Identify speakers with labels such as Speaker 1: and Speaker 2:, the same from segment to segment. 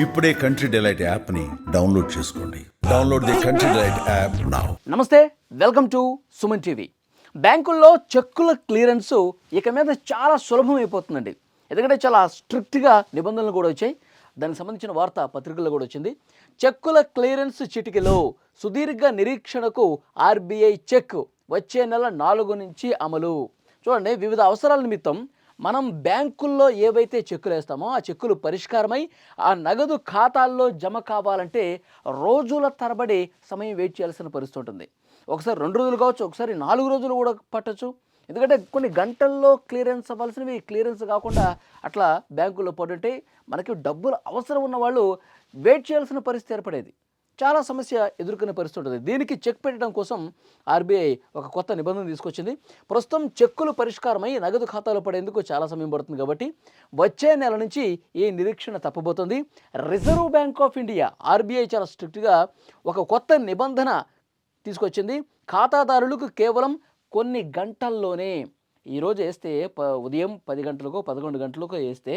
Speaker 1: ఇప్పుడే country delight యాప్ని download చేసుకోండి. Download the country delight app now.
Speaker 2: నమస్తే, వెల్కమ్ టు సుమన్ టీవీ. బ్యాంకుల్లో చెక్కుల క్లియరెన్స్ ఇక మీద చాలా సులభం అయిపోతుందండి. ఎందుకంటే చాలా స్ట్రిక్ట్గా నిబంధనలు కూడా వచ్చాయి. దానికి సంబంధించిన వార్త పత్రికల్లో కూడా వచ్చింది. చెక్కుల క్లియరెన్స్ చిటికెలో సుదీర్ఘ నిరీక్షణకు ఆర్బీఐ చెక్ వచ్చే నెల 4 నుంచి అమలు. చూడండి, వివిధ అవసరాల నిమిత్తం మనం బ్యాంకుల్లో ఏవైతే చెక్కులు వేస్తామో ఆ చెక్కులు పరిష్కారమై ఆ నగదు ఖాతాల్లో జమ కావాలంటే రోజుల తరబడి సమయం వెయిట్ చేయాల్సిన పరిస్థితి ఉంటుంది. ఒకసారి 2 రోజులు కావచ్చు, ఒకసారి 4 రోజులు కూడా పట్టచ్చు. ఎందుకంటే కొన్ని గంటల్లో క్లియరెన్స్ అవ్వాల్సినవి క్లియరెన్స్ కాకుండా అట్లా బ్యాంకుల్లో పడుంటే మనకి డబ్బులు అవసరం ఉన్న వాళ్ళు వెయిట్ చేయాల్సిన పరిస్థితి ఏర్పడేది. చాలా సమస్య ఎదుర్కొనే పరిస్థితి ఉంటుంది. దీనికి చెక్ పెట్టడం కోసం ఆర్బీఐ ఒక కొత్త నిబంధన తీసుకొచ్చింది. ప్రస్తుతం చెక్కులు పరిష్కారమై నగదు ఖాతాలో పడేందుకు చాలా సమయం పడుతుంది కాబట్టి వచ్చే నెల నుంచి ఈ నిరీక్షణ తప్పబోతుంది. Reserve Bank of India RBI చాలా స్ట్రిక్ట్గా ఒక కొత్త నిబంధన తీసుకొచ్చింది. ఖాతాదారులకు కేవలం కొన్ని గంటల్లోనే, ఈరోజు వేస్తే ఉదయం 10 గంటలకో 11 గంటలకో వేస్తే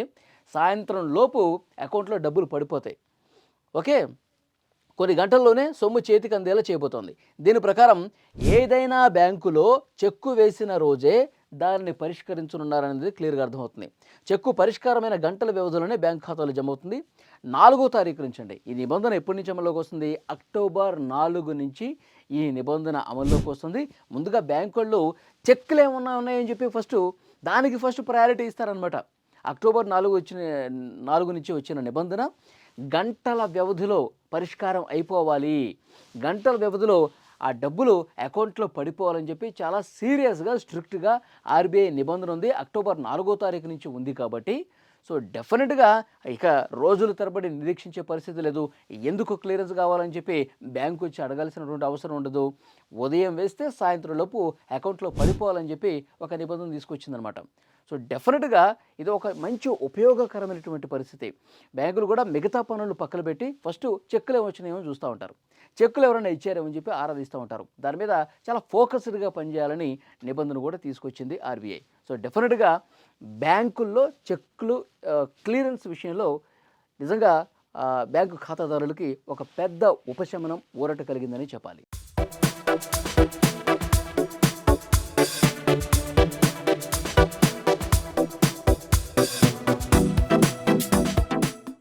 Speaker 2: సాయంత్రం లోపు అకౌంట్లో డబ్బులు పడిపోతాయి. ఓకే, కొన్ని గంటల్లోనే సొమ్ము చేతికి అందేలా చేయబోతోంది. దీని ప్రకారం ఏదైనా బ్యాంకులో చెక్కు వేసిన రోజే దాన్ని పరిష్కరించనున్నారనేది క్లియర్గా అర్థమవుతుంది. చెక్కు పరిష్కారమైన గంటల వ్యవధిలోనే బ్యాంక్ ఖాతాలో జమ అవుతుంది. 4వ తారీఖు నుంచి అండి. ఈ నిబంధన ఎప్పటి నుంచి అమల్లోకి వస్తుంది? అక్టోబర్ 4 నుంచి ఈ నిబంధన అమల్లోకి వస్తుంది. ముందుగా బ్యాంకు వాళ్ళు చెక్కులు ఏమన్నా ఉన్నాయని చెప్పి ఫస్ట్ ప్రయారిటీ ఇస్తారనమాట. అక్టోబర్ 4 నుంచి వచ్చిన నిబంధన గంటల వ్యవధిలో పరిష్కారం అయిపోవాలి, గంటల వ్యవధిలో ఆ డబ్బులు అకౌంట్లో పడిపోవాలని చెప్పి చాలా సీరియస్గా స్ట్రిక్ట్గా ఆర్బీఐ నిబంధన ఉంది. అక్టోబర్ 4వ తారీఖు నుంచి ఉంది కాబట్టి సో డెఫినెట్గా ఇక రోజుల తరబడి నిరీక్షించే పరిస్థితి లేదు. ఎందుకు క్లియరెన్స్ కావాలని చెప్పి బ్యాంకు వచ్చి అడగాల్సినటువంటి అవసరం ఉండదు. ఉదయం వేస్తే సాయంత్రం లోపు అకౌంట్లో పడిపోవాలని చెప్పి ఒక నిబంధన తీసుకొచ్చిందనమాట. సో డెఫినెట్గా ఇది ఒక మంచి ఉపయోగకరమైనటువంటి పరిస్థితి. బ్యాంకులు కూడా మిగతా పనులు పక్కన పెట్టి ఫస్ట్ చెక్కులు ఏమొచ్చినాయేమో చూస్తూ ఉంటారు, చెక్కులు ఎవరైనా ఇచ్చారేమో చెప్పి ఆరాధిస్తూ ఉంటారు. దాని మీద చాలా ఫోకస్డ్గా పనిచేయాలని నిబంధన కూడా తీసుకొచ్చింది ఆర్బీఐ. సో డెఫినెట్గా బ్యాంకుల్లో చెక్కులు క్లియరెన్స్ విషయంలో నిజంగా బ్యాంకు ఖాతాదారులకి ఒక పెద్ద ఉపశమనం ఊరట కలిగిందని చెప్పాలి.